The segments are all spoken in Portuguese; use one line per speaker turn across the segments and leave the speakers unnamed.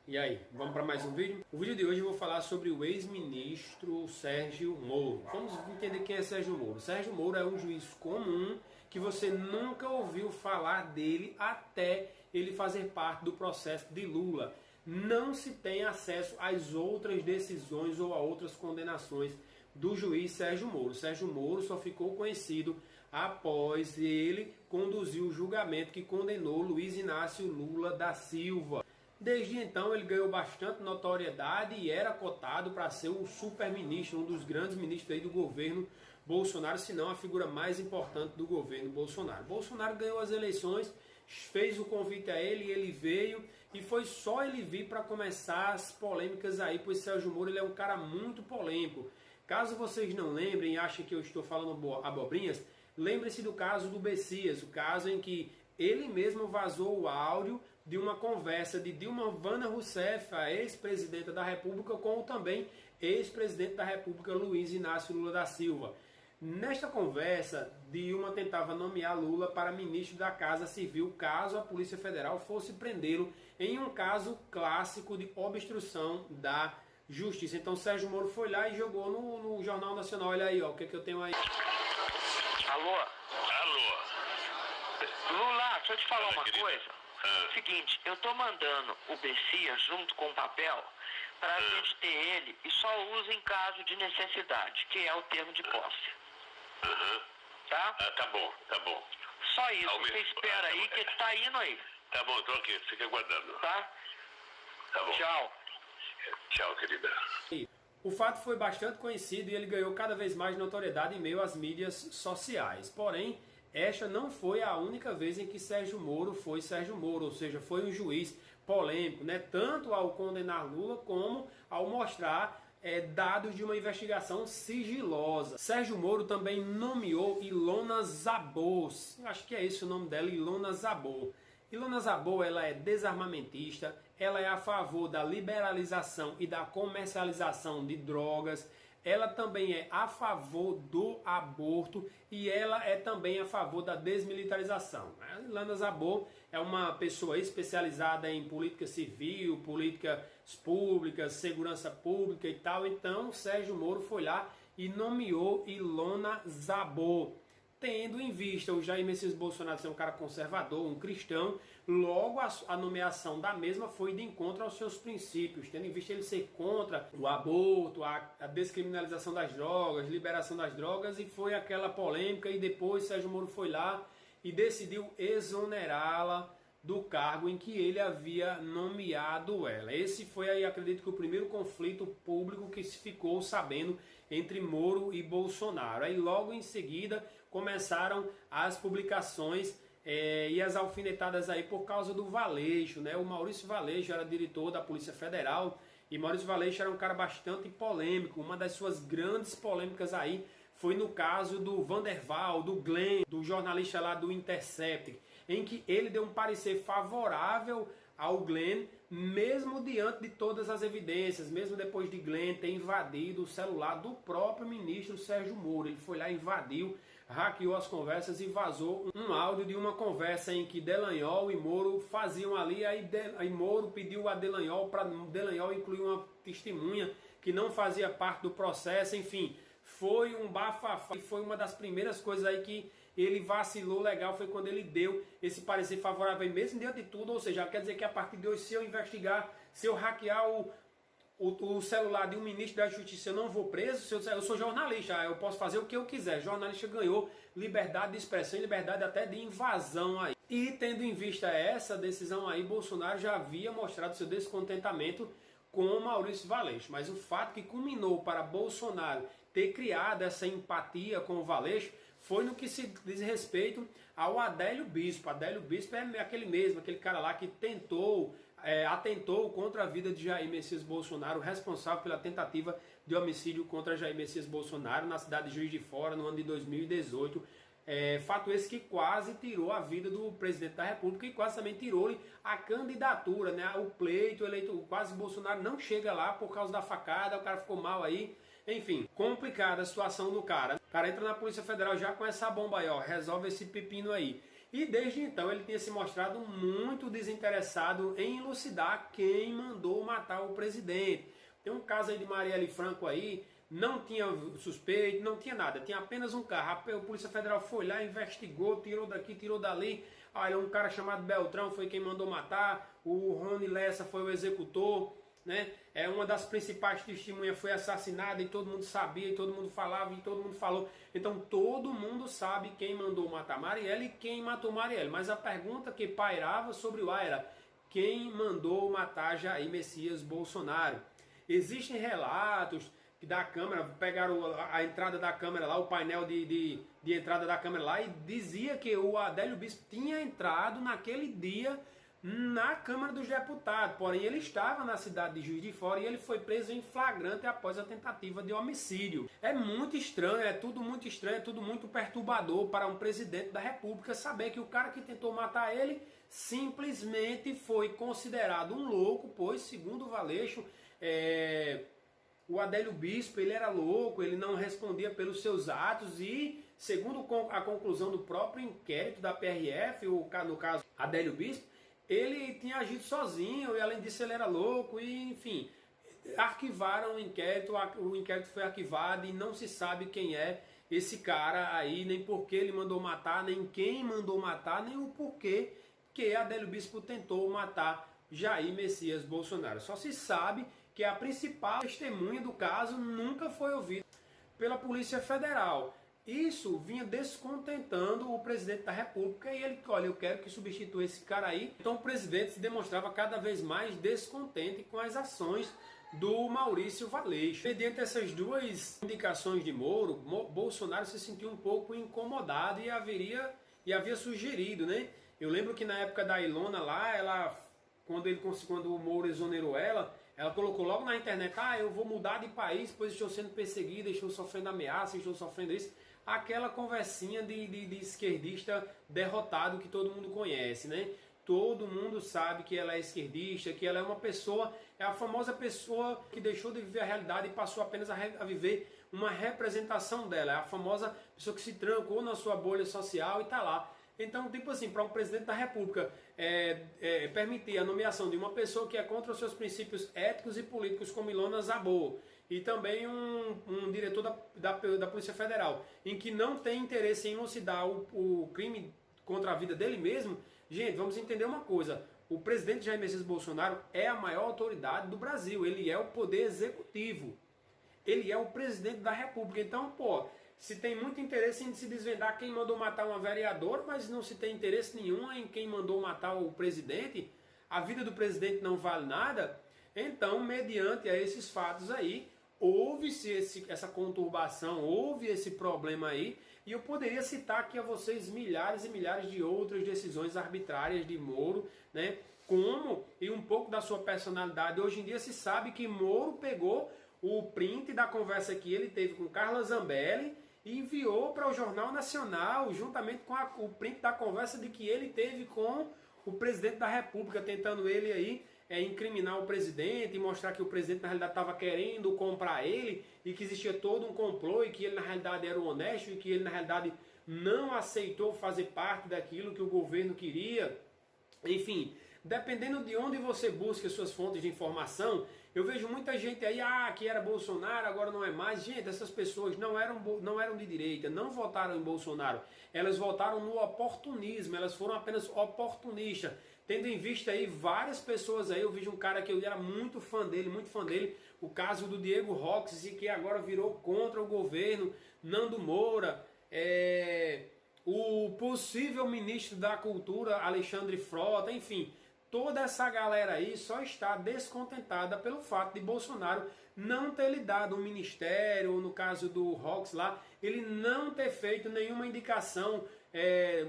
E aí, vamos para mais um vídeo? O vídeo de hoje eu vou falar sobre o ex-ministro Sérgio Moro. Vamos entender quem é Sérgio Moro. Sérgio Moro é um juiz comum que você nunca ouviu falar dele até ele fazer parte do processo de Lula. Não se tem acesso às outras decisões ou a outras condenações do juiz Sérgio Moro. Sérgio Moro só ficou conhecido após ele conduzir o julgamento que condenou Luiz Inácio Lula da Silva. Desde então ele ganhou bastante notoriedade e era cotado para ser o super-ministro, um dos grandes ministros aí do governo Bolsonaro, se não a figura mais importante do governo Bolsonaro. Bolsonaro ganhou as eleições, fez o convite a ele, ele veio e foi só ele vir para começar as polêmicas aí, pois Sérgio Moro ele é um cara muito polêmico. Caso vocês não lembrem e achem que eu estou falando abobrinhas, lembre-se do caso do Bessias, o caso em que ele mesmo vazou o áudio de uma conversa de Dilma Vana Rousseff, a ex-presidenta da República, com o também ex-presidente da República, Luiz Inácio Lula da Silva. Nesta conversa, Dilma tentava nomear Lula para ministro da Casa Civil, caso a Polícia Federal fosse prendê-lo em um caso clássico de obstrução da Justiça. Então Sérgio Moro foi lá e jogou no Jornal Nacional. Olha aí, ó, o que eu tenho aí.
Alô?
Alô?
Lula, deixa eu te falar uma
querida.
coisa. Seguinte, eu tô mandando o Bessias junto com o papel pra gente ter ele e só usa em caso de necessidade, que é o termo de posse. Tá?
Tá bom, tá bom.
Só isso,
Ao
você
mesmo-
espera
tá
aí
bom.
que tá indo aí,
Tá bom, tô aqui, fica aguardando.
tá?
Tá bom.
Tchau.
Tchau, querida.
O fato foi bastante conhecido e ele ganhou cada vez mais notoriedade em meio às mídias sociais. Porém, esta não foi a única vez em que Sérgio Moro foi Sérgio Moro, ou seja, foi um juiz polêmico, né? Tanto ao condenar Lula como ao mostrar dados de uma investigação sigilosa. Sérgio Moro também nomeou Ilona Zabor, acho que é esse o nome dela, Ilona Zabor. Ilona Zabor, ela é desarmamentista, ela é a favor da liberalização e da comercialização de drogas, ela também é a favor do aborto e ela é também a favor da desmilitarização. A Ilona Zabor é uma pessoa especializada em política civil, políticas públicas, segurança pública e tal, então Sérgio Moro foi lá e nomeou Ilona Zabor. Tendo em vista o Jair Messias Bolsonaro ser um cara conservador, um cristão, logo a nomeação da mesma foi de encontro aos seus princípios, tendo em vista ele ser contra o aborto, a descriminalização das drogas, liberação das drogas, e foi aquela polêmica, e depois Sérgio Moro foi lá e decidiu exonerá-la do cargo em que ele havia nomeado ela. Esse foi aí, acredito que o primeiro conflito público que se ficou sabendo entre Moro e Bolsonaro. Aí logo em seguida começaram as publicações e as alfinetadas aí por causa do Valeixo, né? O Maurício Valeixo era diretor da Polícia Federal e Maurício Valeixo era um cara bastante polêmico. Uma das suas grandes polêmicas aí foi no caso do Vanderval, do Glenn, do jornalista lá do Intercept, em que ele deu um parecer favorável ao Glenn, mesmo diante de todas as evidências, mesmo depois de Glenn ter invadido o celular do próprio ministro Sérgio Moro. Ele foi lá, invadiu, hackeou as conversas e vazou um áudio de uma conversa em que Delanhol e Moro faziam ali, aí Moro pediu a Delanhol para Delanhol incluir uma testemunha que não fazia parte do processo, enfim. Foi um bafafá e foi uma das primeiras coisas aí que ele vacilou legal, foi quando ele deu esse parecer favorável, mesmo diante de tudo, ou seja, quer dizer que a partir de hoje, se eu investigar, se eu hackear o celular de um ministro da Justiça, eu não vou preso, eu sou jornalista, eu posso fazer o que eu quiser. O jornalista ganhou liberdade de expressão e liberdade até de invasão aí. E tendo em vista essa decisão aí, Bolsonaro já havia mostrado seu descontentamento com Maurício Valeixo, mas o fato que culminou para Bolsonaro ter criado essa empatia com o Valeixo foi no que se diz respeito ao Adélio Bispo. Adélio Bispo é aquele cara lá que atentou contra a vida de Jair Messias Bolsonaro, responsável pela tentativa de homicídio contra Jair Messias Bolsonaro na cidade de Juiz de Fora no ano de 2018. Fato esse que quase tirou a vida do presidente da República e quase também tirou-lhe a candidatura, né? O pleito eleito, quase Bolsonaro não chega lá por causa da facada, o cara ficou mal aí. Enfim, complicada a situação do cara. O cara entra na Polícia Federal já com essa bomba aí, ó, resolve esse pepino aí. E desde então ele tinha se mostrado muito desinteressado em elucidar quem mandou matar o presidente. Tem um caso aí de Marielle Franco aí, não tinha suspeito, não tinha nada, tinha apenas um carro. A Polícia Federal foi lá, investigou, tirou daqui, tirou dali. Olha, um cara chamado Beltrão foi quem mandou matar, o Rony Lessa foi o executor, né? Uma das principais testemunhas foi assassinada e todo mundo sabia, e todo mundo falava, e todo mundo falou. Então todo mundo sabe quem mandou matar Marielle e quem matou Marielle. Mas a pergunta que pairava sobre o ar era: quem mandou matar Jair Messias Bolsonaro? Existem relatos que da Câmara, pegaram a entrada da Câmara lá, o painel de entrada da Câmara lá, e dizia que o Adélio Bispo tinha entrado naquele dia na Câmara dos Deputados, porém ele estava na cidade de Juiz de Fora e ele foi preso em flagrante após a tentativa de homicídio. É muito estranho, é tudo muito estranho, é tudo muito perturbador para um presidente da República saber que o cara que tentou matar ele simplesmente foi considerado um louco, pois, segundo o Valeixo, o Adélio Bispo, ele era louco, ele não respondia pelos seus atos e, segundo a conclusão do próprio inquérito da PRF, no caso Adélio Bispo, ele tinha agido sozinho e, além disso, ele era louco e, enfim, arquivaram o inquérito foi arquivado e não se sabe quem é esse cara aí, nem por que ele mandou matar, nem quem mandou matar, nem o porquê que Adélio Bispo tentou matar Jair Messias Bolsonaro. Só se sabe que a principal testemunha do caso nunca foi ouvida pela Polícia Federal. Isso vinha descontentando o presidente da República e ele, olha, eu quero que substitua esse cara aí. Então o presidente se demonstrava cada vez mais descontente com as ações do Maurício Valeixo. Mediante essas duas indicações de Moro, Bolsonaro se sentiu um pouco incomodado e havia sugerido, né? Eu lembro que na época da Ilona lá, quando o Moro exonerou ela colocou logo na internet: eu vou mudar de país, pois estou sendo perseguida, estou sofrendo ameaça, estou sofrendo isso. Aquela conversinha de esquerdista derrotado que todo mundo conhece, né? Todo mundo sabe que ela é esquerdista, que ela é uma pessoa, é a famosa pessoa que deixou de viver a realidade e passou apenas a viver uma representação dela. É a famosa pessoa que se trancou na sua bolha social e está lá. Então, tipo assim, para um presidente da República permitir a nomeação de uma pessoa que é contra os seus princípios éticos e políticos, como Ilona Zabor, e também um diretor da Polícia Federal, em que não tem interesse em elucidar o crime contra a vida dele mesmo, gente, vamos entender uma coisa: o presidente Jair Messias Bolsonaro é a maior autoridade do Brasil, ele é o poder executivo, ele é o presidente da República. Então, se tem muito interesse em se desvendar quem mandou matar uma vereadora, mas não se tem interesse nenhum em quem mandou matar o presidente, a vida do presidente não vale nada, então, mediante esses fatos aí, houve-se essa conturbação, houve esse problema aí, e eu poderia citar aqui a vocês milhares e milhares de outras decisões arbitrárias de Moro, né? E um pouco da sua personalidade. Hoje em dia se sabe que Moro pegou o print da conversa que ele teve com Carla Zambelli e enviou para o Jornal Nacional, juntamente com o print da conversa de que ele teve com o presidente da República, tentando ele aí incriminar o presidente e mostrar que o presidente na realidade estava querendo comprar ele e que existia todo um complô e que ele na realidade era o honesto e que ele na realidade não aceitou fazer parte daquilo que o governo queria. Enfim, dependendo de onde você busca suas fontes de informação, eu vejo muita gente aí, que era Bolsonaro, agora não é mais. Gente, essas pessoas não eram de direita, não votaram em Bolsonaro. Elas votaram no oportunismo, elas foram apenas oportunistas. Tendo em vista aí várias pessoas aí, eu vi um cara que eu era muito fã dele, o caso do Diego Rox, que agora virou contra o governo, Nando Moura, o possível ministro da Cultura, Alexandre Frota, enfim, toda essa galera aí só está descontentada pelo fato de Bolsonaro não ter lhe dado um ministério, ou no caso do Rox lá, ele não ter feito nenhuma indicação.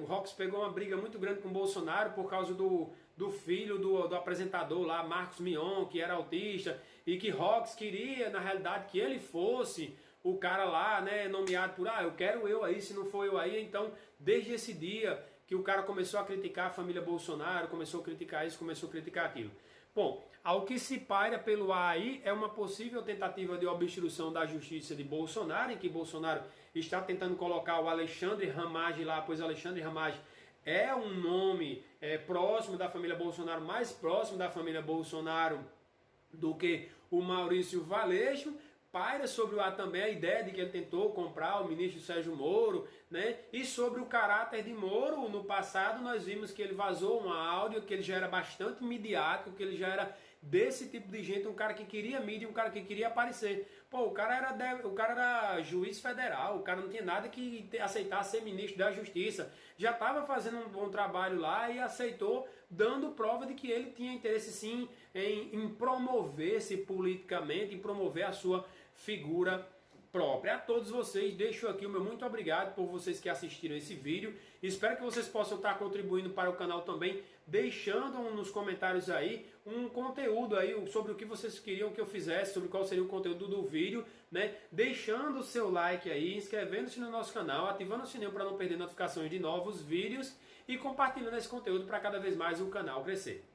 O Rox pegou uma briga muito grande com o Bolsonaro por causa do filho do apresentador lá, Marcos Mion, que era autista, e que Rox queria, na realidade, que ele fosse o cara lá, né, nomeado por, eu quero eu aí, se não for eu aí. Então, desde esse dia que o cara começou a criticar a família Bolsonaro, começou a criticar isso, começou a criticar aquilo. Bom, ao que se paira pelo ar aí é uma possível tentativa de obstrução da justiça de Bolsonaro, em que Bolsonaro está tentando colocar o Alexandre Ramagem lá, pois Alexandre Ramagem é um nome próximo da família Bolsonaro, mais próximo da família Bolsonaro do que o Maurício Valeixo. Paira sobre o ar também a ideia de que ele tentou comprar o ministro Sérgio Moro, né? E sobre o caráter de Moro, no passado nós vimos que ele vazou um áudio, que ele já era bastante midiático, que ele já era desse tipo de gente, um cara que queria mídia, um cara que queria aparecer. Pô, o cara era juiz federal, o cara não tinha nada que aceitar ser ministro da Justiça. Já estava fazendo um bom trabalho lá e aceitou, dando prova de que ele tinha interesse sim em promover-se politicamente, em promover a sua figura própria. A todos vocês, deixo aqui o meu muito obrigado por vocês que assistiram esse vídeo. Espero que vocês possam estar contribuindo para o canal também, deixando nos comentários aí um conteúdo aí sobre o que vocês queriam que eu fizesse, sobre qual seria o conteúdo do vídeo, né? Deixando o seu like aí, inscrevendo-se no nosso canal, ativando o sininho para não perder notificações de novos vídeos e compartilhando esse conteúdo para cada vez mais o canal crescer.